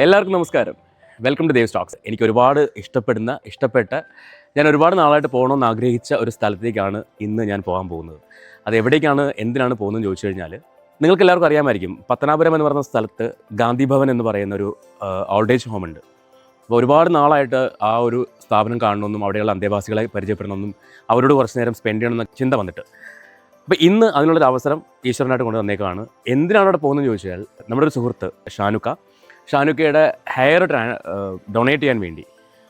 എല്ലാവർക്കും നമസ്കാരം. Welcome to Dev stocks. എനിക്ക് ഒരുപാട് ഇഷ്ടപ്പെട്ട ഞാൻ ഒരുപാട് നാളായിട്ട് പോകണമെന്ന് ആഗ്രഹിച്ച ഒരു സ്ഥലത്തേക്കാണ് ഇന്ന് ഞാൻ പോകാൻ പോകുന്നത്. അത് എവിടേക്കാണ്, എന്തിനാണ് പോകുന്നതെന്ന് ചോദിച്ചു കഴിഞ്ഞാൽ നിങ്ങൾക്ക് എല്ലാവർക്കും അറിയാമായിരിക്കും. പത്തനാപുരം എന്ന് പറയുന്ന സ്ഥലത്ത് ഗാന്ധി ഭവൻ എന്ന് പറയുന്ന ഒരു ഓൾഡ് ഏജ് ഹോം ഉണ്ട്. അപ്പോൾ ഒരുപാട് നാളായിട്ട് ആ ഒരു സ്ഥാപനം കാണണമെന്നും അവിടെയുള്ള അന്തേവാസികളെ പരിചയപ്പെടണമെന്നും അവരോട് കുറച്ച് നേരം സ്പെൻഡ് ചെയ്യണമെന്ന ചിന്ത വന്നിട്ട്, അപ്പോൾ ഇന്ന് അതിനുള്ളൊരു അവസരം ഈശ്വരനായിട്ട് കൊണ്ടുവന്നേക്കാണ്. എന്തിനാണ് അവിടെ പോകുന്നതെന്ന് ചോദിച്ചാൽ നമ്മുടെ ഒരു സുഹൃത്ത് ഷാനുക്കയുടെ ഹെയർ ഡൊണേറ്റ് ചെയ്യാൻ വേണ്ടി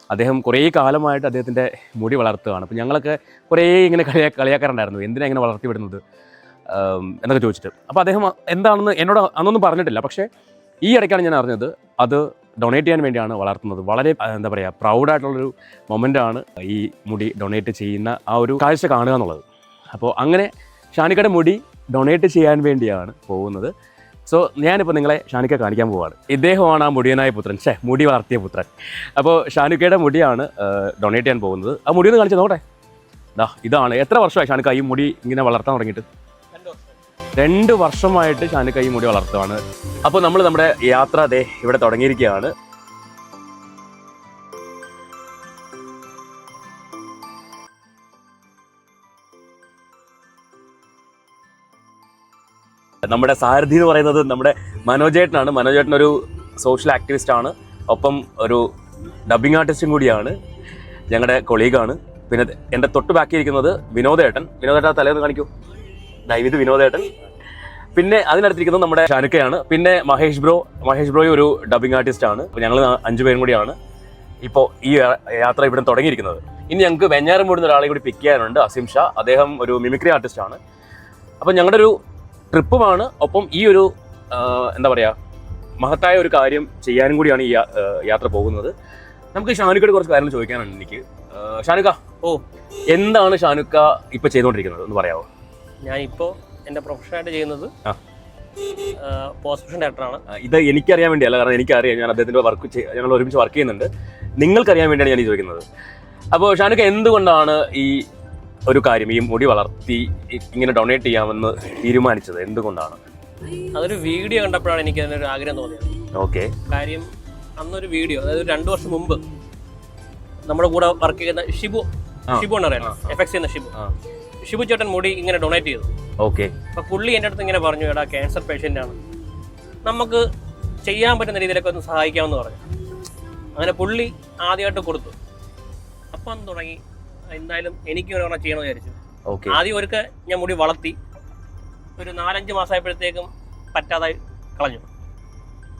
അദ്ദേഹം കുറേ കാലമായിട്ട് അദ്ദേഹത്തിൻ്റെ മുടി വളർത്തുകയാണ്. അപ്പോൾ ഞങ്ങളൊക്കെ കുറേ ഇങ്ങനെ കളിയാക്കാറുണ്ടായിരുന്നു, എന്തിനാണ് ഇങ്ങനെ വളർത്തി വിടുന്നത് എന്നൊക്കെ ചോദിച്ചിട്ട്. അപ്പോൾ അദ്ദേഹം എന്താണെന്ന് എന്നോട് അന്നൊന്നും പറഞ്ഞിട്ടില്ല. പക്ഷേ ഈ ഇടയ്ക്കാണ് ഞാൻ അറിഞ്ഞത് അത് ഡൊണേറ്റ് ചെയ്യാൻ വേണ്ടിയാണ് വളർത്തുന്നത്. വളരെ എന്താ പറയുക, പ്രൗഡായിട്ടുള്ളൊരു മൊമെൻ്റാണ് ഈ മുടി ഡൊണേറ്റ് ചെയ്യുന്ന ആ ഒരു കാഴ്ച കാണുക എന്നുള്ളത്. അപ്പോൾ അങ്ങനെ ഷാനുക്കയുടെ മുടി ഡൊണേറ്റ് ചെയ്യാൻ വേണ്ടിയാണ് പോകുന്നത്. സോ ഞാനിപ്പോൾ നിങ്ങളെ ഷാനുക്ക കാണിക്കാൻ പോവാണ്. ഇദ്ദേഹമാണ് ആ മുടിയനായ പുത്രൻ, മുടി വളർത്തിയ പുത്രൻ. അപ്പോൾ ഷാനുക്കയുടെ മുടിയാണ് ഡൊണേറ്റ് ചെയ്യാൻ പോകുന്നത്. ആ മുടി ഒന്ന് കാണിച്ചു നോക്കട്ടെ. ഇതാണ്. എത്ര വർഷമായി ഷാനുക്ക ഈ മുടി ഇങ്ങനെ വളർത്താൻ തുടങ്ങിയിട്ട്? 2 വർഷമായിട്ട് ഷാനുക്ക ഈ മുടി വളർത്തുകയാണ്. അപ്പോൾ നമ്മൾ നമ്മുടെ യാത്ര ഇവിടെ തുടങ്ങിയിരിക്കുകയാണ്. നമ്മുടെ സാരഥി എന്ന് പറയുന്നത് നമ്മുടെ മനോജേട്ടനാണ്. മനോജേട്ടൻ ഒരു സോഷ്യൽ ആക്ടിവിസ്റ്റ് ആണ്, ഒപ്പം ഒരു ഡബ്ബിംഗ് ആർട്ടിസ്റ്റും കൂടിയാണ്, ഞങ്ങളുടെ കൊളീഗാണ്. പിന്നെ എൻ്റെ തൊട്ട് ബാക്കിയിരിക്കുന്നത് വിനോദേട്ടൻ. തലേന്ന് കാണിക്കൂ. ഇത് വിനോദേട്ടൻ. പിന്നെ അതിനടുത്തിരിക്കുന്നത് നമ്മുടെ ഷാനുക്കയാണ്. പിന്നെ മഹേഷ് ബ്രോയും ഒരു ഡബ്ബിംഗ് ആർട്ടിസ്റ്റ് ആണ്. അപ്പോൾ ഞങ്ങൾ 5 പേരും കൂടിയാണ് ഇപ്പോൾ ഈ യാത്ര ഇവിടെ തുടങ്ങിയിരിക്കുന്നത്. ഇനി ഞങ്ങൾക്ക് വെഞ്ഞാറമൂട് നിന്ന് ഒരാളെ കൂടി പിക്ക് ചെയ്യാനുണ്ട്, അസിം ഷാ. അദ്ദേഹം ഒരു മിമിക്രി ആർട്ടിസ്റ്റ് ആണ്. അപ്പോൾ ഞങ്ങളുടെ ഒരു ട്രിപ്പുമാണ്, ഒപ്പം ഈ ഒരു എന്താ പറയുക, മഹത്തായ ഒരു കാര്യം ചെയ്യാനും കൂടിയാണ് ഈ യാത്ര പോകുന്നത്. നമുക്ക് ഷാനുക്കയുടെ കുറച്ച് കാര്യങ്ങൾ ചോദിക്കാനുണ്ട് എനിക്ക്. ഷാനുക്ക, എന്താണ് ഷാനുക്ക ഇപ്പോൾ ചെയ്തുകൊണ്ടിരിക്കുന്നത് എന്ന് പറയാമോ? ഞാനിപ്പോൾ എൻ്റെ പ്രൊഫഷനായിട്ട് ചെയ്യുന്നത് പോസ്റ്റ് പ്രൊഡക്ഷൻ ഡയറക്ടറാണ്. ഇത് എനിക്കറിയാൻ വേണ്ടിയല്ല, കാരണം എനിക്കറിയാം, ഞാൻ അദ്ദേഹത്തിൻ്റെ ഞങ്ങൾ ഒരുമിച്ച് വർക്ക് ചെയ്യുന്നുണ്ട്. നിങ്ങൾക്കറിയാൻ വേണ്ടിയാണ് ഞാൻ ഈ ചോദിക്കുന്നത്. അപ്പോൾ ഷാനുക്ക, എന്തുകൊണ്ടാണ് ഈ ഒരു കാര്യം, ഈ മുടി വളർത്തി ഇങ്ങനെ ഡൊണേറ്റ് ചെയ്യാമെന്ന് തീരുമാനിച്ചത്? എന്തുകൊണ്ടാണ്? അതൊരു വീഡിയോ കണ്ടപ്പോഴാണ് എനിക്ക് അതിനൊരു ആഗ്രഹം തോന്നിയത്. ഓക്കെ. കാര്യം അന്നൊരു വീഡിയോ, അതായത് 2 വർഷം മുമ്പ് നമ്മുടെ കൂടെ വർക്ക് ചെയ്യുന്ന ഷിബു എന്നറിയാം, FX എന്ന ഷിബു ചേട്ടൻ മുടി ഇങ്ങനെ ഡൊണേറ്റ് ചെയ്തു. ഓക്കെ. അപ്പോൾ പുള്ളി എൻ്റെ അടുത്ത് ഇങ്ങനെ പറഞ്ഞു, എടാ ക്യാൻസർ പേഷ്യൻ്റ് ആണ്, നമുക്ക് ചെയ്യാൻ പറ്റുന്ന രീതിയിലൊക്കെ ഒന്ന് സഹായിക്കാമെന്ന് പറഞ്ഞു. അങ്ങനെ പുള്ളി ആദ്യമായിട്ട് കൊടുത്തു. അപ്പം തുടങ്ങി എന്തായാലും എനിക്ക് ഒരെണ്ണം ചെയ്യണമെന്ന് വിചാരിച്ചു. ആദ്യം ഞാൻ മുടി വളർത്തി ഒരു 4-5 മാസമായപ്പോഴത്തേക്കും പറ്റാതായി കളഞ്ഞു.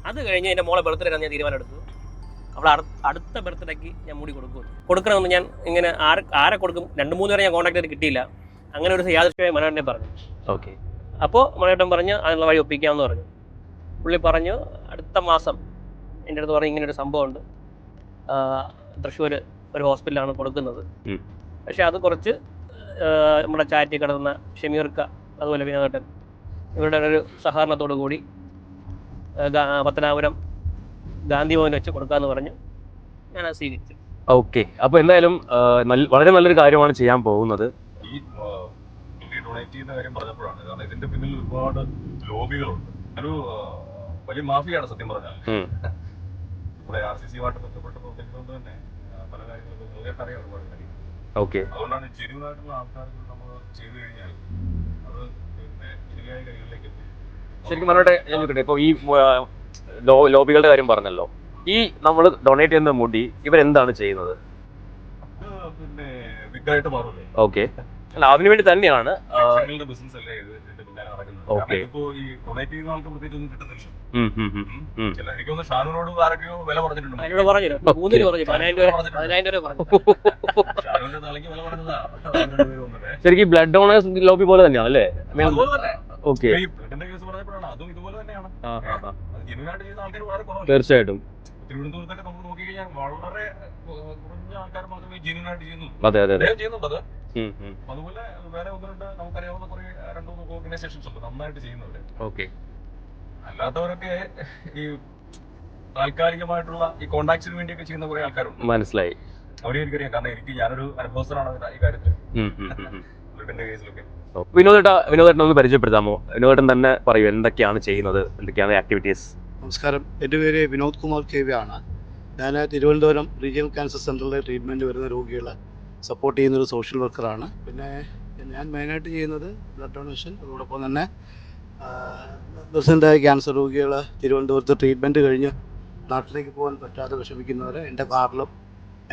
അത് കഴിഞ്ഞ് എൻ്റെ മോളെ ബർത്ത്ഡേ ഞാൻ തീരുമാനം എടുത്തു. അവിടെ അടുത്ത ബർത്ത്ഡേക്ക് ഞാൻ മുടി കൊടുക്കണമെന്ന് ഞാൻ ഇങ്ങനെ ആരെ കൊടുക്കും 2-3 പേരെ ഞാൻ കോൺടാക്ട് ചെയ്ത് കിട്ടിയില്ല. അങ്ങനെ ഒരു യാദൃശ്യമായി മനോഹരനെ പറഞ്ഞു. ഓക്കെ. അപ്പോൾ മനോഹരൻ പറഞ്ഞ് അതിനുള്ള വഴി ഒപ്പിക്കാമെന്ന് പറഞ്ഞു. പുള്ളി പറഞ്ഞു അടുത്ത മാസം എൻ്റെ അടുത്ത് പറഞ്ഞ് ഇങ്ങനൊരു സംഭവമുണ്ട്, തൃശ്ശൂർ ഒരു ഹോസ്പിറ്റലാണ് കൊടുക്കുന്നത്. പക്ഷെ അത് കുറച്ച് നമ്മുടെ ചാരിറ്റി കിടന്ന ഷമീർക്ക, അതുപോലെ വിനോദൻ, ഇവരുടെ ഒരു സഹകരണത്തോടു കൂടി പത്തനാപുരം ഗാന്ധി ഭവൻ വെച്ച് കൊടുക്കാമെന്ന് പറഞ്ഞു. ഞാനത് സ്വീകരിച്ചു. ഓക്കെ. അപ്പോൾ എന്തായാലും വളരെ നല്ലൊരു കാര്യമാണ് ചെയ്യാൻ പോകുന്നത്. ഈ ഡൊണേറ്റ് ചെയ്യുന്ന കാര്യം പറഞ്ഞപ്പോഴാണ്, കാരണം ഇതിന്റെ പിന്നിൽ ഒരുപാട് ലോബികളുണ്ട്. ഒരു വലിയ മാഫിയാണ് സത്യം പറഞ്ഞാൽ. നമ്മുടെ RCC-യുമായിട്ട് ബന്ധപ്പെട്ട് പ്രവർത്തിക്കുന്നത് തന്നെ പല കാര്യങ്ങളും അറിയാം, ഒരുപാട് കാര്യം. അതുകൊണ്ടാണ് ജെന്യൂൻ ആയിട്ടുള്ള ആൾക്കാർക്ക് നമ്മൾ ചെയ്തു കഴിഞ്ഞാൽ അത് ശരിയായ കൈകളിലേക്ക് എത്തും. ശരിക്കും പറഞ്ഞിട്ട് ഞാൻ ചോദിക്കട്ടെ, ഇപ്പോൾ ഈ ലോബികളുടെ കാര്യം പറഞ്ഞല്ലോ, ഈ നമ്മൾ ഡൊണേറ്റ് ചെയ്യുന്ന മുടി ഇവരെന്താണ് ചെയ്യുന്നത്? പിന്നെ വിഗായിട്ട് മാറുമല്ലേ? ഓക്കെ. അല്ല, അതിനുവേണ്ടി തന്നെയാണ് ബിസിനസ് അല്ലേ ഇതിന്റെ പിന്നാലെ നടക്കുന്നത്. ഇപ്പോ ഈ ഡൊണേറ്റ് ചെയ്യുന്ന ആൾക്ക് പ്രത്യേകിച്ച് ഒന്നും കിട്ടുന്നില്ല. എനിക്കൊന്ന് ഷാനുവിനോട് ആരൊക്കെയോ വില പറഞ്ഞിട്ടുണ്ട്. ശരിക്കും ബ്ലഡ് ഡോണേഴ്സ് ലോബി പോലെ തന്നെയാണ് അല്ലേ? ഓക്കെ. തീർച്ചയായിട്ടും. തിരുവനന്തപുരത്തൊക്കെ നമ്മൾ നോക്കിക്കഴിഞ്ഞാൽ വളരെ കുറഞ്ഞ ആൾക്കാർ മാത്രമേ ജെന്യൂനായിട്ട് ചെയ്യുന്നുള്ളൂ. ചെയ്യുന്നുണ്ട്. അതുപോലെ വേറെ 1-2 നമുക്കറിയാവുന്ന കുറെ 2-3 ഓർഗനൈസേഷൻസ് ഉണ്ട് നന്നായിട്ട് ചെയ്യുന്നവര്. ഓക്കെ. അല്ലാത്തവരൊക്കെ ഈ താൽക്കാലികമായിട്ടുള്ള ഈ കോണ്ടാക്ട്സിന് വേണ്ടിയൊക്കെ ചെയ്യുന്ന കുറെ ആൾക്കാരുണ്ട്. മനസ്സിലായി. അവരെ എനിക്കറിയാം, കാരണം ഞാനൊരു അനുഭവസ്ഥനാണ് ഈ കാര്യത്തിൽ. കേസിലൊക്കെ വിനോദേട്ടൻ ഒന്ന് പരിചയപ്പെടുത്താമോ? വിനോദേട്ടൻ തന്നെ പറയൂ, എന്തൊക്കെയാണ് ചെയ്യുന്നത്, എന്തൊക്കെയാണ് ആക്ടിവിറ്റീസ്? നമസ്കാരം. എൻ്റെ പേര് വിനോദ് കുമാർ കെ വി ആണ്. ഞാൻ തിരുവനന്തപുരം റീജിയണൽ ക്യാൻസർ സെൻ്ററിലെ ട്രീറ്റ്മെൻറ്റ് വരുന്ന രോഗികളെ സപ്പോർട്ട് ചെയ്യുന്നൊരു സോഷ്യൽ വർക്കറാണ്. പിന്നെ ഞാൻ മെയിനായിട്ട് ചെയ്യുന്നത് ബ്ലഡ് ഡൊണേഷൻ, അതോടൊപ്പം തന്നെ പ്രസൻ്റായ ക്യാൻസർ രോഗികൾ തിരുവനന്തപുരത്ത് ട്രീറ്റ്മെൻറ്റ് കഴിഞ്ഞ് നാട്ടിലേക്ക് പോകാൻ പറ്റാതെ വിഷമിക്കുന്നവരെ എൻ്റെ കാറിലും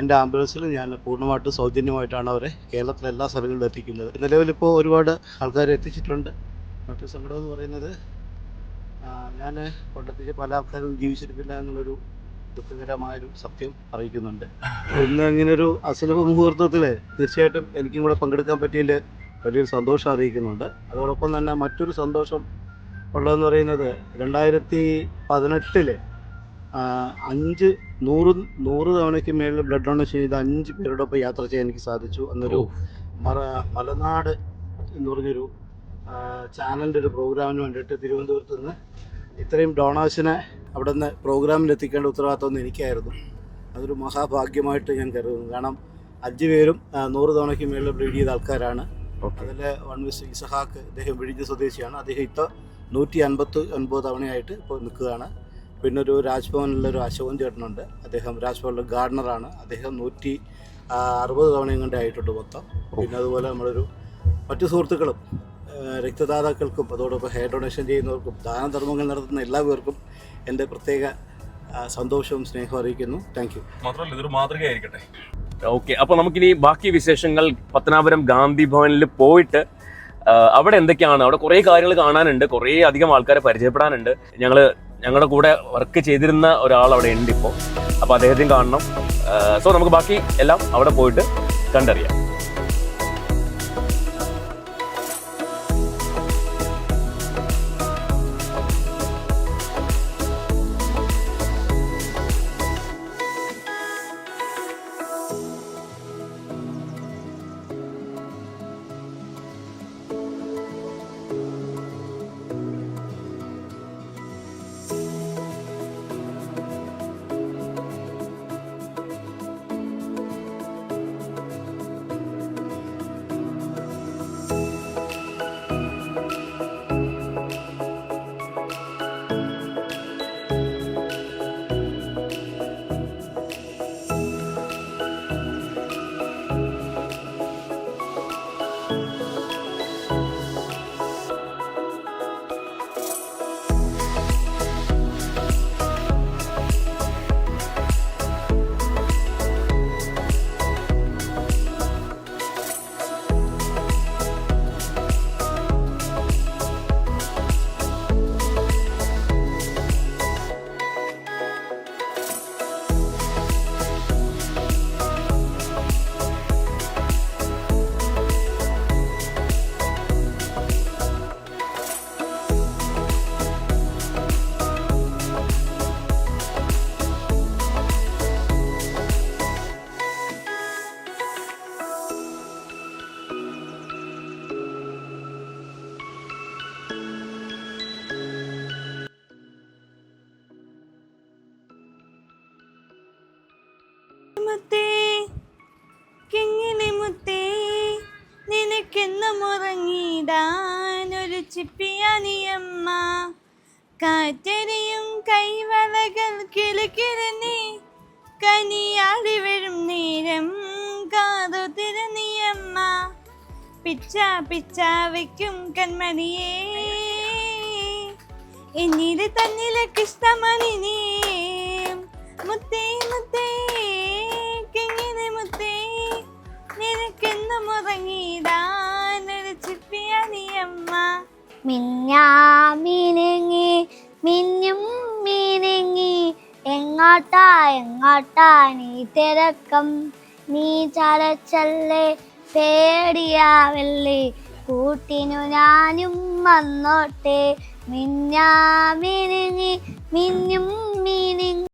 എൻ്റെ ആംബുലൻസിലും ഞാൻ പൂർണ്ണമായിട്ടും സൗജന്യമായിട്ടാണ് അവരെ കേരളത്തിലെ എല്ലാ സ്ഥലങ്ങളിലും എത്തിക്കുന്നത്. നിലവിലിപ്പോൾ ഒരുപാട് ആൾക്കാരെ എത്തിച്ചിട്ടുണ്ട്. മറ്റൊരു സങ്കടം എന്ന് പറയുന്നത് ഞാൻ കൊണ്ടെത്തിച്ച പല ആൾക്കാരും ജീവിച്ചിരിപ്പില്ല എന്നുള്ളൊരു ദുഃഖകരമായൊരു സത്യം അറിയിക്കുന്നുണ്ട്. ഇന്ന് ഇങ്ങനൊരു അസുലഭ മുഹൂർത്തത്തിൽ തീർച്ചയായിട്ടും എനിക്കും കൂടെ പങ്കെടുക്കാൻ പറ്റിയതിൽ വലിയൊരു സന്തോഷം അറിയിക്കുന്നുണ്ട്. അതോടൊപ്പം തന്നെ മറ്റൊരു സന്തോഷം ഉള്ളതെന്ന് പറയുന്നത് 2018 നൂറ് തവണയ്ക്ക് മേളിൽ ബ്ലഡ് ഡൊണേഷൻ ചെയ്ത 5 പേരോടൊപ്പം യാത്ര ചെയ്യാൻ എനിക്ക് സാധിച്ചു. അന്നൊരു മലനാട് എന്ന് പറഞ്ഞൊരു ചാനലിൻ്റെ ഒരു പ്രോഗ്രാമിന് വേണ്ടിയിട്ട് തിരുവനന്തപുരത്ത് നിന്ന് ഇത്രയും ഡോണേഴ്സിനെ അവിടെ നിന്ന് പ്രോഗ്രാമിൽ എത്തിക്കേണ്ട ഉത്തരവാദിത്വം എനിക്കായിരുന്നു. അതൊരു മഹാഭാഗ്യമായിട്ട് ഞാൻ കരുതുന്നു. കാരണം 5 പേരും 100 തവണയ്ക്ക് മേളിൽ ബ്ലീഡ് ചെയ്ത ആൾക്കാരാണ്. അതിൽ വൺ മിസ്റ്റർ ഇസഹാക്ക്, അദ്ദേഹം വിഴിഞ്ഞ സ്വദേശിയാണ്. അദ്ദേഹം ഇപ്പോൾ 159 തവണയായിട്ട് ഇപ്പോൾ നിൽക്കുകയാണ്. പിന്നെ ഒരു രാജ്ഭവനിലൊരു അശോകൻ ചേട്ടനുണ്ട്, അദ്ദേഹം രാജ്ഭവനിലെ ഗാർഡനറാണ്. അദ്ദേഹം 160 തവണയും കൊണ്ട് ആയിട്ടുണ്ട് മൊത്തം. പിന്നെ അതുപോലെ നമ്മളൊരു മറ്റു സുഹൃത്തുക്കളും രക്തദാതാക്കൾക്കും അതോടൊപ്പം ഹെയർ ഡൊണേഷൻ ചെയ്യുന്നവർക്കും ദാനധർമ്മങ്ങൾ നടത്തുന്ന എല്ലാവർക്കും എൻ്റെ പ്രത്യേക സന്തോഷവും സ്നേഹവും അറിയിക്കുന്നു. Thank you. മാത്രമല്ല ഇതൊരു മാതൃകയായിരിക്കട്ടെ. ഓക്കെ, അപ്പോൾ നമുക്കിനി ബാക്കി വിശേഷങ്ങൾ പത്തനാപുരം ഗാന്ധി ഭവനിൽ പോയിട്ട് അവിടെ എന്തൊക്കെയാണ്, അവിടെ കുറേ കാര്യങ്ങൾ കാണാനുണ്ട്, കുറേ അധികം ആൾക്കാരെ പരിചയപ്പെടാനുണ്ട്. ഞങ്ങളുടെ കൂടെ വർക്ക് ചെയ്തിരുന്ന ഒരാൾ അവിടെ ഉണ്ട് ഇപ്പോൾ, അപ്പോൾ അദ്ദേഹത്തെയും കാണണം. സോ നമുക്ക് ബാക്കി എല്ലാം അവിടെ പോയിട്ട് കണ്ടറിയാം. നിനക്കെന്നുമുറങ്ങിടാനൊരു ചിപ്പിയാനിയമ്മ, കാറ്റരിയും കൈവളകൾ കിളുകിഴഞ്ഞി കനിയാടി വരും നേരം കാതുതിരനിയമ്മ, പിച്ച വയ്ക്കും കൺമണിയേ എന്നിൽ തന്നിലൊക്കെ ഇഷ്ടമണിനേ, മുത്തേ മുത്തേ കിങ്ങിനെ മുത്തേ നിനക്കെന്നുമുറങ്ങിടാനൊരു ചിപ്പിയാനിയമ്മ. മിന്നാമിനുങ്ങി മിന്നും മിനുങ്ങി എങ്ങോട്ടാ നീ തിരക്കം, നീ ചലച്ചല്ലേ പേടിയാവല്ലേ, കൂട്ടിനു ഞാനും വന്നോട്ടെ. മിന്നാമിനുങ്ങി മിന്നും മിനുങ്ങി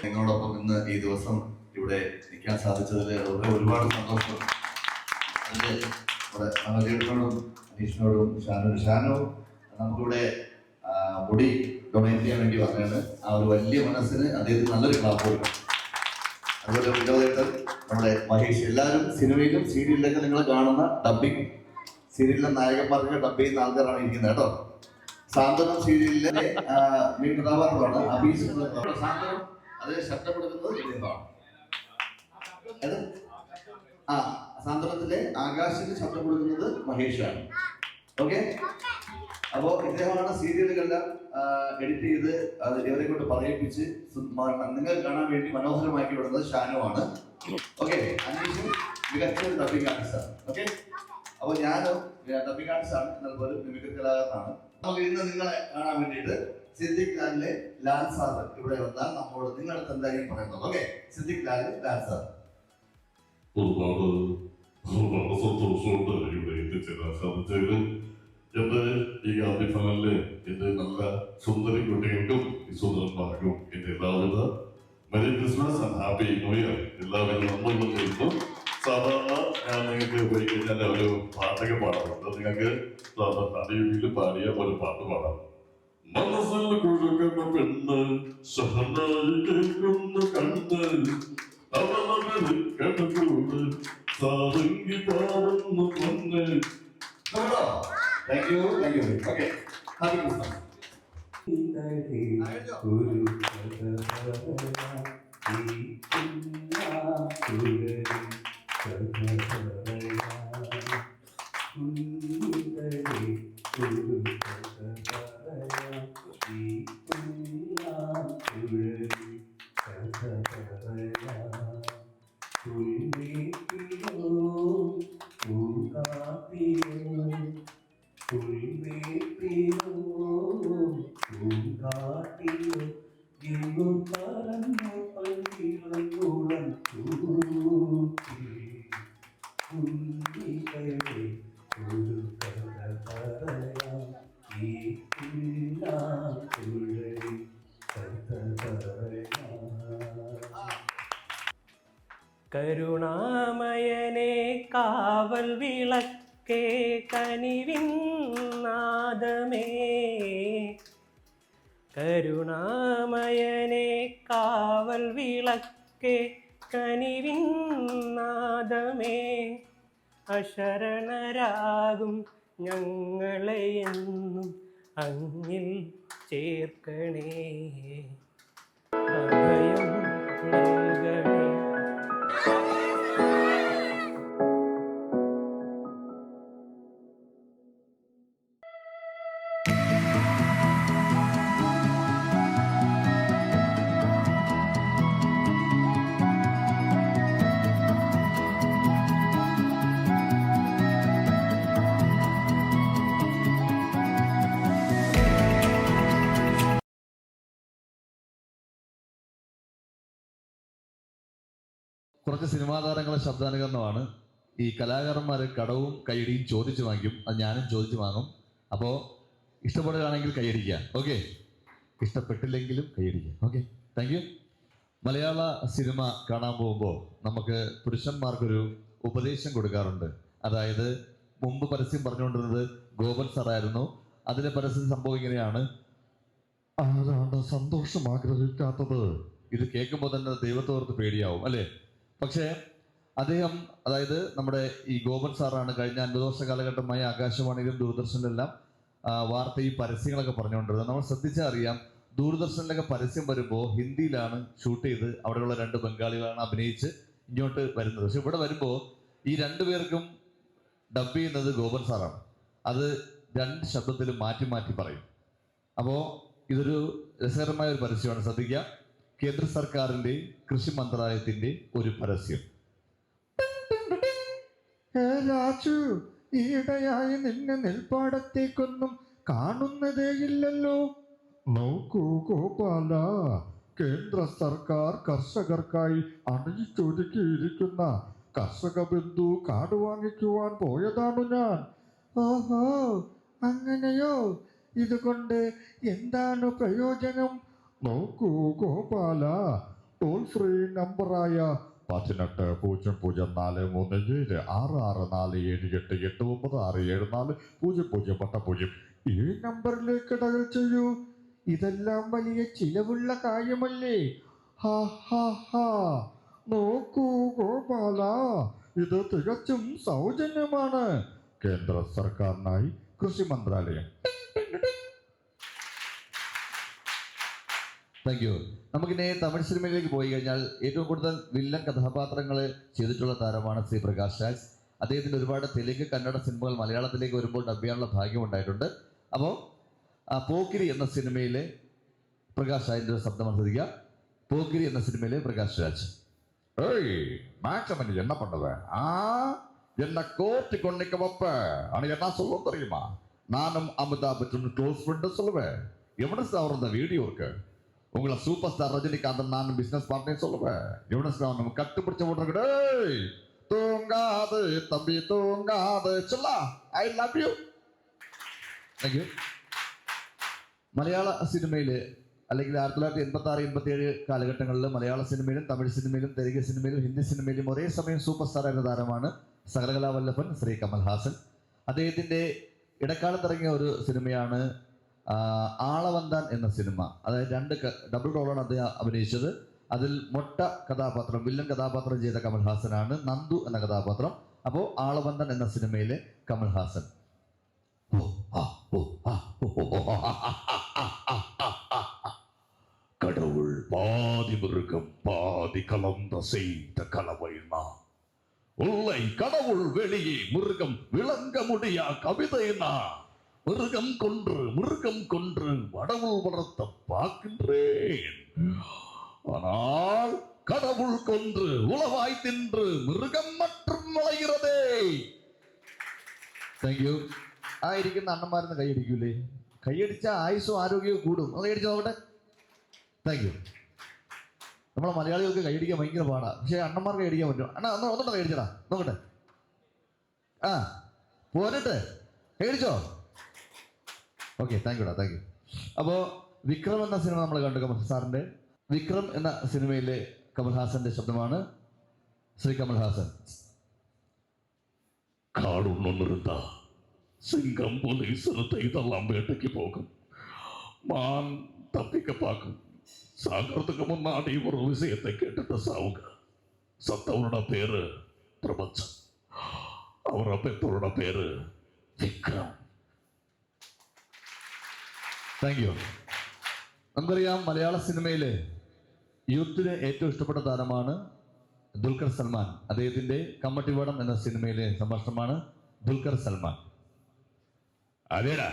നിങ്ങളോടൊപ്പം ഇന്ന് ഈ ദിവസം ഇവിടെ നിൽക്കാൻ സാധിച്ചതിൽ ഒരുപാട് സന്തോഷം. അതിൽ നമ്മുടെ മനോജേട്ടനോടും അനീഷിനോടും ഷാനോ നമുക്കിവിടെ മുടി ഡൊണേറ്റ് ചെയ്യാൻ വേണ്ടി വന്നതാണ്. ആ ഒരു വലിയ മനസ്സിന് അദ്ദേഹത്തിന് നല്ലൊരു ക്ലാപ്പ് കൊടുക്കണം. അതുപോലെ വിനോദേട്ടൻ, നമ്മുടെ മഹേഷ്, എല്ലാവരും സിനിമയിലും സീരിയലിലൊക്കെ നിങ്ങൾ കാണുന്ന ഡബിങ് സീരിയലിലെ നായകന്മാർക്ക് ഡബ് ചെയ്യുന്ന ആൾക്കാരാണ് ഇരിക്കുന്നത് കേട്ടോ. സാന്ത്വനം സീരിയലിലെ മെയിൻ കഥാപാത്രമാണ് അഭീഷ്. സാന്ത്വനം അത് ശബ്ദപ്പെടുത്തുന്നത് ഇദ്ദേഹമാണ്. സാന്ത്വനത്തിലെ ആകാശിന് ശബ്ദം കൊടുക്കുന്നത് മഹേഷാണ്. ഓക്കെ, അപ്പോ ഇദ്ദേഹമാണ് സീരിയലുകളെല്ലാം എഡിറ്റ് ചെയ്ത് അത് ഇവരെ കൊണ്ട് പറയിപ്പിച്ച് നിങ്ങൾ കാണാൻ വേണ്ടി മനോഹരമാക്കി വിടുന്നത് ഷാനുവാണ്. ഓക്കെ, അനീഷും മികച്ച ഒരു ഡബിംഗ് ആർട്ടിസ്റ്റാണ്. ഓക്കെ, അപ്പോൾ ഞാനും ഡബിംഗ് ആർട്ടിസ്റ്റാണ്, എന്നാൽ പോലും മിമിക്രി കലാകാരനാണ്. നമുക്ക് ഇന്ന് നിങ്ങളെ കാണാൻ വേണ്ടിയിട്ട് സിദ്ദിഖ് ലാലിലെ ലാൽ സാർ ഇവിടെ വന്നാൽ നമ്മോട് നിങ്ങളുടെ എന്തായാലും പറയുന്നത്. ഓക്കെ, സിദ്ദിഖ് ലാലിലെ ലാൽ സാർ. ഒരുപാട് സന്തോഷമുണ്ട് ഇവിടെ എത്തിച്ചേരാൻ സാധിച്ചതിൽ. എന്റെ ഈ ആദ്യ ഫലനില് എന്റെ നല്ല സുന്ദരി കുട്ടികൾക്കും സുന്ദരന്മാർക്കും എന്റെ എല്ലാവിധ merry Christmas and happy new year എല്ലാവരും നമ്മളും നേരിടും. സാധാരണ ഞാൻ നിങ്ങൾക്ക് പോയി കഴിഞ്ഞാൽ ഒരു പാട്ടൊക്കെ പാടാറുണ്ട്. നിങ്ങൾക്ക് യൂട്യൂബിൽ പാടിയ ഒരു പാട്ട് പാടാം. മനസ്സിൽ കുഴുകുന്ന പെണ്ണ് ശഹനായി കേൾക്കുന്ന കണ്ണ് അവളെ കണക്കൂട് സാരംഗി പാടുന്ന പൊന്ന്. Thank you. Okay. Happy Christmas. കരുണാമയനെ കാവൽ വിളക്കേ കനിവിൻ നാദമേ, കരുണാമയനെ കാവൽ വിളക്കേ കനിവിൻ നാദമേ, അശരണരാകും ഞങ്ങളെ എന്നും അങ്ങിൽ ചേർക്കണേ, അഭയം നൽകണേ. കുറച്ച് സിനിമാ താരങ്ങളെ ശബ്ദാനുകരണമാണ്. ഈ കലാകാരന്മാർ കടവും കൈയടിയും ചോദിച്ചു വാങ്ങിക്കും. അത് ഞാനും ചോദിച്ചു വാങ്ങും. അപ്പോൾ ഇഷ്ടപ്പെടുകയാണെങ്കിൽ കൈയടിക്കുക. ഓക്കെ, ഇഷ്ടപ്പെട്ടില്ലെങ്കിലും കൈയടിക്കുക. Okay, thank you. Malayala cinema കാണാൻ പോകുമ്പോൾ നമുക്ക് പുരുഷന്മാർക്കൊരു ഉപദേശം കൊടുക്കാറുണ്ട്. അതായത് മുമ്പ് പരസ്യം പറഞ്ഞുകൊണ്ടിരുന്നത് ഗോപൻ സാറായിരുന്നു. അതിലെ പരസ്യം സംഭവം ഇങ്ങനെയാണ്: ആരാണ് സന്തോഷം ആഗ്രഹിക്കാത്തത്? ഇത് കേൾക്കുമ്പോൾ തന്നെ ദൈവത്തോർത്ത് പേടിയാവും അല്ലേ? പക്ഷേ അദ്ദേഹം, അതായത് നമ്മുടെ ഈ ഗോപൻ സാറാണ് കഴിഞ്ഞ 50 വർഷ കാലഘട്ടമായി ആകാശവാണിയിലും ദൂരദർശനിലെല്ലാം വാർത്തയും പരസ്യങ്ങളൊക്കെ പറഞ്ഞുകൊണ്ടിരുന്നത്. നമ്മൾ ശ്രദ്ധിച്ചാൽ അറിയാം, ദൂരദർശനിലൊക്കെ പരസ്യം വരുമ്പോൾ ഹിന്ദിയിലാണ് ഷൂട്ട് ചെയ്ത് അവിടെയുള്ള 2 ബംഗാളികളാണ് അഭിനയിച്ച് ഇങ്ങോട്ട് വരുന്നത്. പക്ഷെ ഇവിടെ വരുമ്പോൾ ഈ 2 പേർക്കും ഡബ് ചെയ്യുന്നത് ഗോപൻ സാറാണ്. അത് 2 ശബ്ദത്തിലും മാറ്റി മാറ്റി പറയും. അപ്പോൾ ഇതൊരു രസകരമായ ഒരു പരസ്യമാണ്, ശ്രദ്ധിക്കുക. കേന്ദ്ര സർക്കാരിന്റെ കൃഷി മന്ത്രാലയത്തിന്റെ ഒരു പരസ്യം. രാജു, ഈയിടെയായി നിന്നെ നെൽപ്പാടത്തേക്കൊന്നും കാണുന്നതേയില്ലല്ലോ. നോക്കൂ ഗോപാല, കേന്ദ്ര സർക്കാർ കർഷകർക്കായി അണിയിച്ചൊരുക്കിയിരിക്കുന്ന കർഷക ബന്ധു കാർഡ് വാങ്ങിക്കുവാൻ പോയതാണു ഞാൻ. ഓഹോ, അങ്ങനെയോ? ഇതുകൊണ്ട് എന്താണ് പ്രയോജനം? നോക്കൂ ഗോപാല, ടോൾ ഫ്രീ നമ്പറായ 180446478674 ഈ നമ്പറിലേക്ക് ഡയൽ ചെയ്യൂ. ഇതെല്ലാം വലിയ ചിലവുള്ള കാര്യമല്ലേ? ഹാ ഹാ ഹാ. നോക്കൂ ഗോപാല, ഇത് തികച്ചും സൗജന്യമാണ്. കേന്ദ്ര സർക്കാരിനായി കൃഷി മന്ത്രാലയം. Thank you. നമുക്കിനി തമിഴ് സിനിമയിലേക്ക് പോയി കഴിഞ്ഞാൽ ഏറ്റവും കൂടുതൽ വില്ലൻ കഥാപാത്രങ്ങൾ ചെയ്തിട്ടുള്ള താരമാണ് ശ്രീ പ്രകാശ് രാജ്. അദ്ദേഹത്തിന് ഒരുപാട് തെലുങ്ക് കന്നഡ സിനിമകൾ മലയാളത്തിലേക്ക് വരുമ്പോൾ ഡബ് ചെയ്യാനുള്ള ഭാഗ്യം ഉണ്ടായിട്ടുണ്ട്. അപ്പോൾ പോക്കിരി എന്ന സിനിമയിലെ പ്രകാശ് രാജിന്റെ ശബ്ദം അനുസരിക്കുക. പോക്കിരി എന്ന സിനിമയിലെ പ്രകാശ് രാജ്. என்ன பண்ணுவ என்ன கோர்ட்டு கொண்டிக்க வைப்ப ஆனா என்ன சொல்லுவோம் தெரியுமா? நானும் அமிதாப் பச்சன் க்ளோஸ் ஃப்ரெண்ட் சொல்லுவேன். எவனஸ் அவர் அந்த வீடியோ இருக்கு. உங்களை சூப்பர் ஸ்டார் ரஜினிகாந்தன் நானும் பிசினஸ் பார்ட்னர் சொல்லுவேன். எவனஸ் நம்ம கட்டுப்பிடிச்ச விடுறே. தூங்காது தம்பி தூங்காது சொல்லா. I love you. Thank you. മലയാള സിനിമയിൽ അല്ലെങ്കിൽ 1986-87 കാലഘട്ടങ്ങളിൽ മലയാള സിനിമയിലും തമിഴ് സിനിമയിലും തെലുങ്ക് സിനിമയിലും ഹിന്ദി സിനിമയിലും ഒരേ സമയം സൂപ്പർ സ്റ്റാർ ആയിരുന്ന താരമാണ് സകലകലാവല്ലഭൻ ശ്രീ കമൽഹാസൻ. അദ്ദേഹത്തിൻ്റെ ഇടക്കാലത്തിറങ്ങിയ ഒരു സിനിമയാണ് ആളവന്താൻ എന്ന സിനിമ. അതായത് 2 ഡബിൾ റോളാണ് അദ്ദേഹം അഭിനയിച്ചത്. അതിൽ മൊട്ട കഥാപാത്രം, വില്ലൻ കഥാപാത്രം ചെയ്ത കമൽഹാസനാണ്. നന്ദു എന്ന കഥാപാത്രം. അപ്പോൾ ആളവന്താൻ എന്ന സിനിമയിലെ കമൽഹാസൻ. கடவுள் பாதி மிருகம் பாதி கலந்த செய்த கலவைனா உள்ளை கடவுள் வெளியே மிருகம் விளங்க முடியா கவிதைனா மிருகம் கொன்று கடவுள் வளர்த்த பார்க்கின்றேன். ஆனால் கடவுள் கொன்று உளவாய் தின்று மிருகம் மற்றும் விளைகிறதே. Thank you. ആയിരിക്കുന്ന അണ്ണന്മാരെന്ന് കൈയടിക്കൂലേ? കൈയടിച്ചാൽ ആയുസ്സും ആരോഗ്യവും കൂടും. അത് കൈയടിച്ച് നോക്കട്ടെ. Thank you. നമ്മളെ മലയാളികൾക്ക് കൈയടിക്കാൻ ഭയങ്കര പാടാണ്. പക്ഷേ അണ്ണന്മാർക്ക് കൈയടിക്കാൻ പറ്റും. അണ്ണാ ഒന്നുണ്ടോ കൈയടിച്ചടാ നോക്കട്ടെ. പോരട്ടെ, കൈയടിച്ചോ? ഓക്കെ, താങ്ക് യുടാ, താങ്ക് യു. അപ്പോൾ വിക്രം എന്ന സിനിമ നമ്മൾ കണ്ടു. കമൽ സാറിൻ്റെ വിക്രം എന്ന സിനിമയിലെ കമൽഹാസന്റെ ശബ്ദമാണ് ശ്രീ കമൽഹാസൻ. காடுன்னு இருந்தா சிங்கம் புலி சிறுத்தை இதெல்லாம் வேட்டைக்கு போகும். மான் தப்பிக்க பார்க்கும். சாகிறதுக்கு முன்னாடி ஒரு விஷயத்தை கேட்டுட்டு சாவுங்க. சத்தவனோட பேரு பிரபஞ்சன், அவரை பெற்றோரோட பேரு விக்ரம். Thank you. നമുക്കറിയാം മലയാള സിനിമയിലെ യൂത്തിന് ഏറ്റവും ഇഷ്ടപ്പെട്ട താരമാണ് ദുൽഖർ സൽമാൻ. അദ്ദേഹത്തിന്റെ കമ്മട്ടിവാടം എന്ന സിനിമയിലെ സംഭാഷണമാണ് ദുൽഖർ സൽമാൻ. അതേടാ,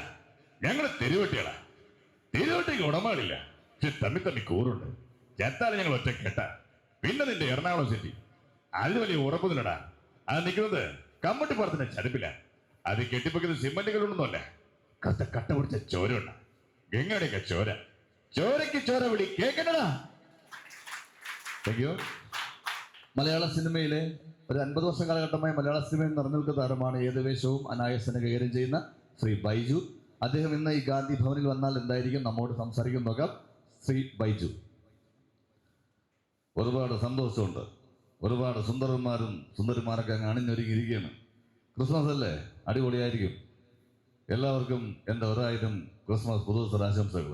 ഞങ്ങള് തെരുവെട്ടികളാ. തെരുവെട്ടിക്ക് ഉടമാടില്ല, പക്ഷെ തമ്മി കൂറുണ്ട്. ചെത്താലും ഞങ്ങൾ ഒറ്റ കേട്ടാ. പിന്നെ നിന്റെ എറണാകുളം സിറ്റി അത് വലിയ ഉറപ്പൊന്നുമില്ലടാ. അത് നിൽക്കുന്നത് കമ്മട്ടിപ്പാടത്തിന്റെ ചതുപ്പില്ല. അത് കെട്ടിപ്പൊക്കുന്നത് സിമന്റുകളൊന്നുമല്ല, കട്ട പിടിച്ച ചോരയുണ്ട്. ഗംഗയുടെയൊക്കെ ചോര. ചോരയ്ക്ക് ചോര വിളി കേൾക്കണ്ടടാ. Thank you. മലയാള സിനിമയിലെ ഒരു 50 വർഷം കാലഘട്ടമായി മലയാള സിനിമയിൽ നിറഞ്ഞു നിൽക്കുന്ന താരമാണ് ഏത് വേഷവും അനായാസന കൈകാര്യം ചെയ്യുന്ന ശ്രീ ബൈജു. അദ്ദേഹം ഇന്ന് ഈ ഗാന്ധി ഭവനിൽ വന്നാൽ എന്തായിരിക്കും നമ്മോട് സംസാരിക്കും നോക്കാം. ശ്രീ ബൈജു. ഒരുപാട് സന്തോഷമുണ്ട്. ഒരുപാട് സുന്ദരന്മാരൊക്കെ അങ്ങ് അണിഞ്ഞൊരുങ്ങിയിരിക്കുകയാണ്. ക്രിസ്മസ് അല്ലേ, അടിപൊളിയായിരിക്കും. എല്ലാവർക്കും എൻ്റെ 1000 ക്രിസ്മസ് പുതുവത്സര ആശംസകൾ.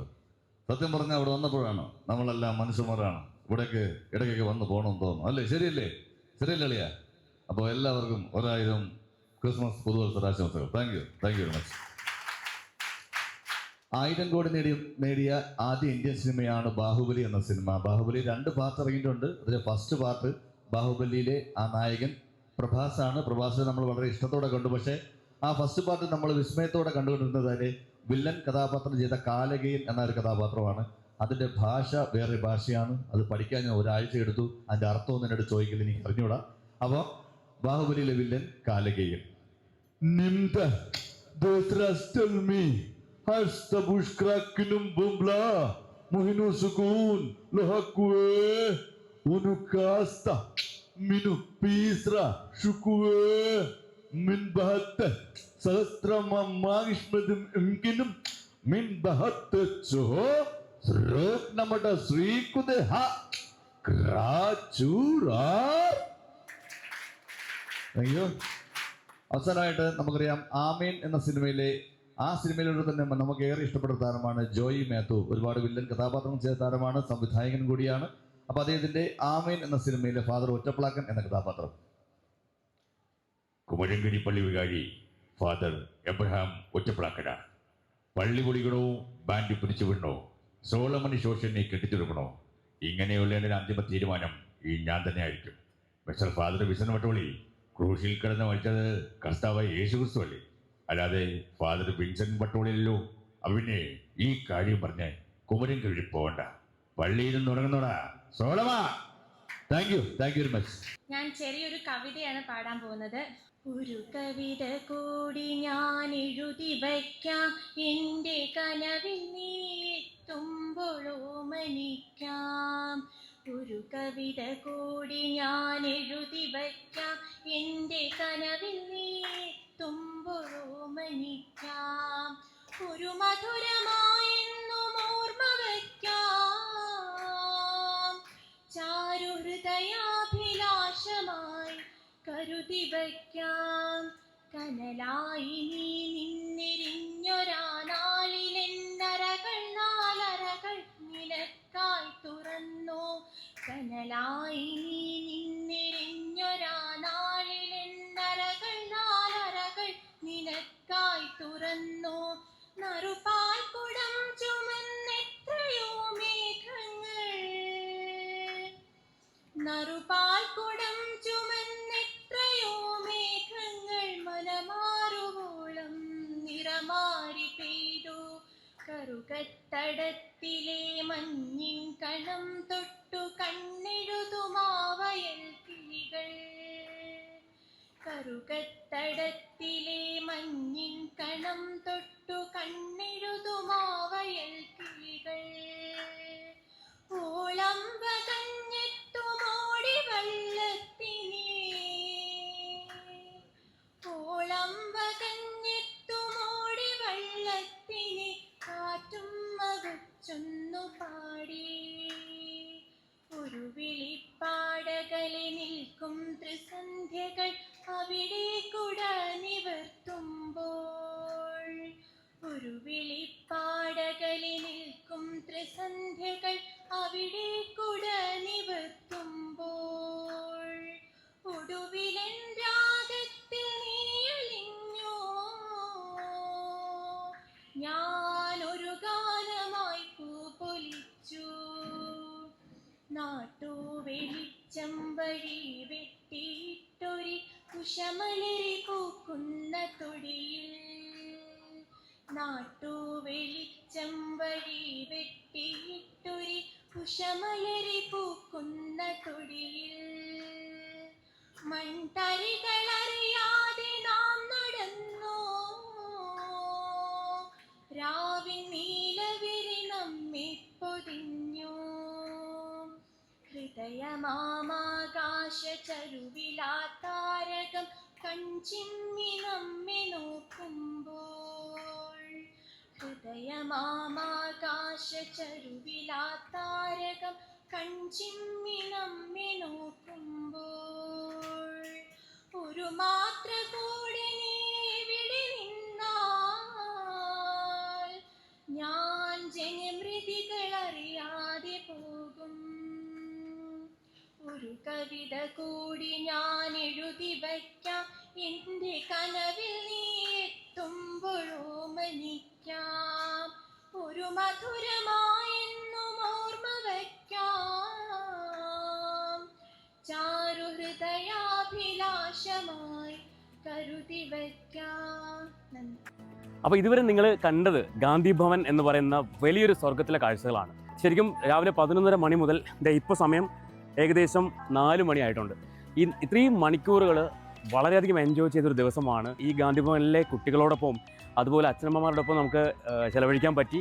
സത്യം പറഞ്ഞാൽ അവിടെ വന്നപ്പോഴാണ് നമ്മളെല്ലാം മനുഷ്യന്മാരാണ്. ഇവിടേക്ക് ഇടയ്ക്കൊക്കെ വന്ന് പോകണമെന്ന് തോന്നുന്നു, അല്ലേ? ശരിയല്ലേ അളിയ? അപ്പോൾ എല്ലാവർക്കും 1000 ക്രിസ്മസ് പുതുവത്സര ആശംസകൾ. Thank you very much. 1000 കോടി നേടിയ ആദ്യ ഇന്ത്യൻ സിനിമയാണ് ബാഹുബലി എന്ന സിനിമ. ബാഹുബലി 2 പാർട്ട് ഇറങ്ങിയിട്ടുണ്ട്. അതിലെ ഫസ്റ്റ് പാർട്ട് ബാഹുബലിയിലെ ആ നായകൻ പ്രഭാസാണ്. പ്രഭാസിനെ നമ്മൾ വളരെ ഇഷ്ടത്തോടെ കണ്ടു. പക്ഷേ ആ ഫസ്റ്റ് പാർട്ട് നമ്മൾ വിസ്മയത്തോടെ കണ്ടുകൊണ്ടിരുന്നത് വില്ലൻ കഥാപാത്രം ചെയ്ത കാലകേയൻ എന്ന ഒരു കഥാപാത്രമാണ്. അതിൻ്റെ ഭാഷ വേറെ ഭാഷയാണ്. അത് പഠിക്കാൻ ഞാൻ ഒരാഴ്ച എടുത്തു. അതിൻ്റെ അർത്ഥം എന്നോട് ചോദിക്കൽ എനിക്ക് അറിഞ്ഞൂടാ. അപ്പോൾ ബാഹുബലിയിലെ വില്ലൻ കാലകേയൻ. min bahat സഹസ്രമാഷ്മതും എങ്കിലും min bahat ചോ നമ്മുടെ ശ്രീകുദ അയ്യോ. അവസാനമായിട്ട് നമുക്കറിയാം ആമീൻ എന്ന സിനിമയിലെ ആ സിനിമയിലൂടെ തന്നെ നമുക്ക് ഏറെ ഇഷ്ടപ്പെട്ട താരമാണ് ജോയി മാത്യു. ഒരുപാട് വില്ലൻ കഥാപാത്രം ചെയ്ത താരമാണ്, സംവിധായകൻ കൂടിയാണ്. അപ്പൊ അദ്ദേഹത്തിന്റെ ആമീൻ എന്ന സിനിമയിലെ ഫാദർ ഒറ്റപ്ലാക്കൻ എന്ന കഥാപാത്രം. കുമരങ്കരി പള്ളി വികാരി ഫാദർ എബ്രഹാം ഒറ്റപ്ലാക്കന. പള്ളി പൊളിക്കണോ, ബാൻഡ് പിടിച്ചു വിടണോ, സോളമണി ശോഷനെ കെട്ടിച്ചെടുക്കണോ, ഇങ്ങനെയുള്ള എൻ്റെ അന്തിമ തീരുമാനം ഈ ഞാൻ തന്നെ ആയിരിക്കും. മിസ്റ്റർ ഫാദർ വിസൻ വട്ടോളി, ക്രൂശിൽ കിടന്ന് മരിച്ചത് കർത്താവായ യേശു ക്രിസ്തു അല്ലേ, അല്ലാതെ ഫാദർ വിൻസെന്റ് വട്ടോളിയല്ലോ. അവനെ ഈ കാര്യം പറഞ്ഞ് കുമരങ്കരി പോകണ്ട, പള്ളിയിൽ നിന്ന് തുടങ്ങുന്നോടാ സോളമാ. Thank you very much. ഞാൻ ചെറിയൊരു കവിതയാണ് പാടാൻ പോകുന്നത്. ഒരു കവിത കൂടി ഞാൻ എഴുതി വയ്ക്കാം, എൻ്റെ കനവിൽ നീ എത്തുമ്പോഴോ മനിക്കാം. ഒരു കവിത കൂടി ഞാൻ എഴുതി വയ്ക്കാം, എൻ്റെ കനവിൽ നീ എത്തുമ്പോഴോ മനിക്കാം. ഒരു മധുരമായെന്നും ഓർമ്മ വയ്ക്കാം, ചാരുഹൃദയാഭിലാഷമായി കരുതി വയ്ക്കാം. കനലായി നീ നിന്നിരിഞ്ഞൊരാ നാളിലെന്നരകൾ നാലരകൾ നിനക്കായി തുറന്നു. കനലായി നീ നിന്നിരിഞ്ഞൊരാ നാളിലെന്നരകൾ നാലരകൾ നിനക്കായി തുറന്നു. നറുപാൽ കുടം ചുമന്നെത്രയോ മേഘങ്ങൾ, നറുപാൽ കുടം ചുമന്നെത്രയോ മേഘങ്ങൾ മനമാറുവോളം നിറമാരി പെയ്തു. കറുകത്തടത്തിലെ മഞ്ഞിൻ കണം തൊട്ടു കണ്ണെഴുതുമാവയൽ കിളികൾ, കറുകത്തടത്തിലെ മഞ്ഞിൻ കണം തൊട്ടു കണ്ണെഴുതുമാവയൽ കിളികൾ. ഓളം വകഞ്ഞെത്തുമോടി വള്ളത്തിനെ, ഓളം വകഞ്ഞെത്തുമോടി വള്ളത്തിനെ കാറ്റും മകച്ചൊന്നു പാടി. ഒരു വിളിപ്പാടകലെ നിൽക്കും ത്രിസന്ധ്യകൾ അവിടെ കുട നിവർത്തുമ്പോൾ, ഒരു വിളിപ്പാടകലെ നിൽക്കും ത്രിസന്ധ്യകൾ അവിടെ കുട നിവർത്തുമ്പോൾ. ഒടുവിലൻ രാഗത്തിൽ നീ അലിഞ്ഞു, ഞാനൊരു ഗാനമായി പൂപ്പൊലിച്ചു. നാട്ടുവെളിച്ചം വഴി വെട്ടിയിട്ടൊരി കുശമലരി പൂക്കുന്ന തൊടിയിൽ, നാട്ടുവെളിച്ചം വഴി വെട്ടിയിട്ടൊരി കുശമലരി പൂക്കുന്ന തൊടിയിൽ. മൺതരികളറിയാതെ നാം നടന്നു, രാവിൻ നീലവിരി നമ്മെ പൊതിഞ്ഞു. ഹൃദയമാകാശ ചരുവിലാത്താരകം കൺചിമ്മി നമ്മെ നോക്കുമ്പോൾ, ഹൃദയമാകാശ ചരുവിലാത്താരകം കൺചിമ്മി നമ്മെ നോക്കുമ്പോൾ. ഒരു മാത്ര കൂടെ നീ ഇവിടെ നിന്നാൽ ഞാൻ ജനമൃതികളറിയാതെ പോകും. ഒരു കവിത കൂടി ഞാൻ എഴുതി വയ്ക്കാം, എൻ്റെ കനവിൽ നീ എത്തുമ്പോഴോ മനിക്കാം. ഒരു മധുരമായെന്നും ഓർമ്മ വയ്ക്കാം, ചാരുഹൃദയാഭിലാഷമായി കരുതി വയ്ക്കാം. നന്ദി. അപ്പോൾ ഇതുവരെ നിങ്ങൾ കണ്ടത് ഗാന്ധി ഭവൻ എന്ന് പറയുന്ന വലിയൊരു സ്വർഗത്തിലെ കാഴ്ചകളാണ്. ശരിക്കും രാവിലെ 11:30 മണി മുതൽ ഇപ്പോൾ സമയം ഏകദേശം 4 മണിയായിട്ടുണ്ട്. ഇത്രയും മണിക്കൂറുകൾ വളരെയധികം എൻജോയ് ചെയ്തൊരു ദിവസമാണ്. ഈ ഗാന്ധി ഭവനിലെ കുട്ടികളോടൊപ്പം അതുപോലെ അച്ഛനമ്മമാരോടൊപ്പം നമുക്ക് ചിലവഴിക്കാൻ പറ്റി.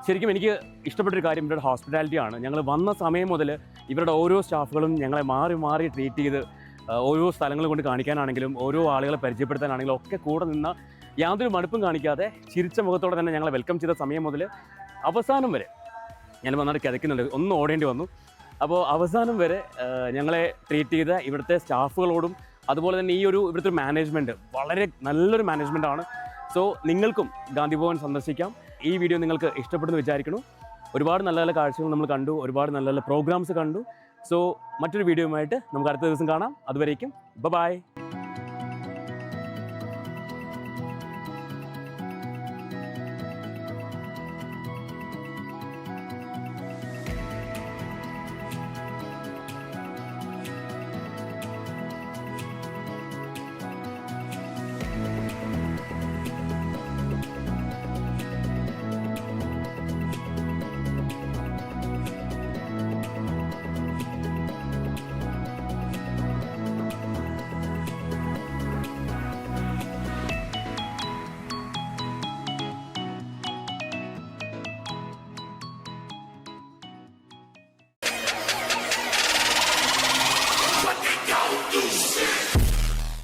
ശരിക്കും എനിക്ക് ഇഷ്ടപ്പെട്ടൊരു കാര്യം ഇവരുടെ ഹോസ്പിറ്റാലിറ്റി ആണ്. ഞങ്ങൾ വന്ന സമയം മുതൽ ഇവരുടെ ഓരോ സ്റ്റാഫുകളും ഞങ്ങളെ മാറി മാറി ട്രീറ്റ് ചെയ്ത് ഓരോ സ്ഥലങ്ങൾ കൊണ്ട് കാണിക്കാനാണെങ്കിലും ഓരോ ആളുകളെ പരിചയപ്പെടുത്താനാണെങ്കിലും ഒക്കെ കൂടെ നിന്ന യാതൊരു മടുപ്പും കാണിക്കാതെ ചിരിച്ച മുഖത്തോടെ തന്നെ ഞങ്ങളെ വെൽക്കം ചെയ്ത സമയം മുതൽ അവസാനം വരെ ഞാൻ വന്നിട്ട് കിതയ്ക്കുന്നുണ്ട്. ഒന്ന് ഓടേണ്ടി വന്നു. അപ്പോൾ അവസാനം വരെ ഞങ്ങളെ ട്രീറ്റ് ചെയ്ത ഇവിടുത്തെ സ്റ്റാഫുകളോടും അതുപോലെ തന്നെ ഈ ഒരു ഇവിടുത്തെ മാനേജ്മെൻറ്റ് വളരെ നല്ലൊരു മാനേജ്മെൻറ്റാണ്. സോ നിങ്ങൾക്കും ഗാന്ധി ഭവൻ സന്ദർശിക്കാം. ഈ വീഡിയോ നിങ്ങൾക്ക് ഇഷ്ടപ്പെടുന്നു വിചാരിക്കുന്നു. ഒരുപാട് നല്ല നല്ല കാഴ്ചകൾ നമ്മൾ കണ്ടു, ഒരുപാട് നല്ല നല്ല പ്രോഗ്രാംസ് കണ്ടു. സോ മറ്റൊരു വീഡിയോയുമായിട്ട് നമുക്ക് അടുത്ത ദിവസം കാണാം. അതുവരേക്കും ബൈ.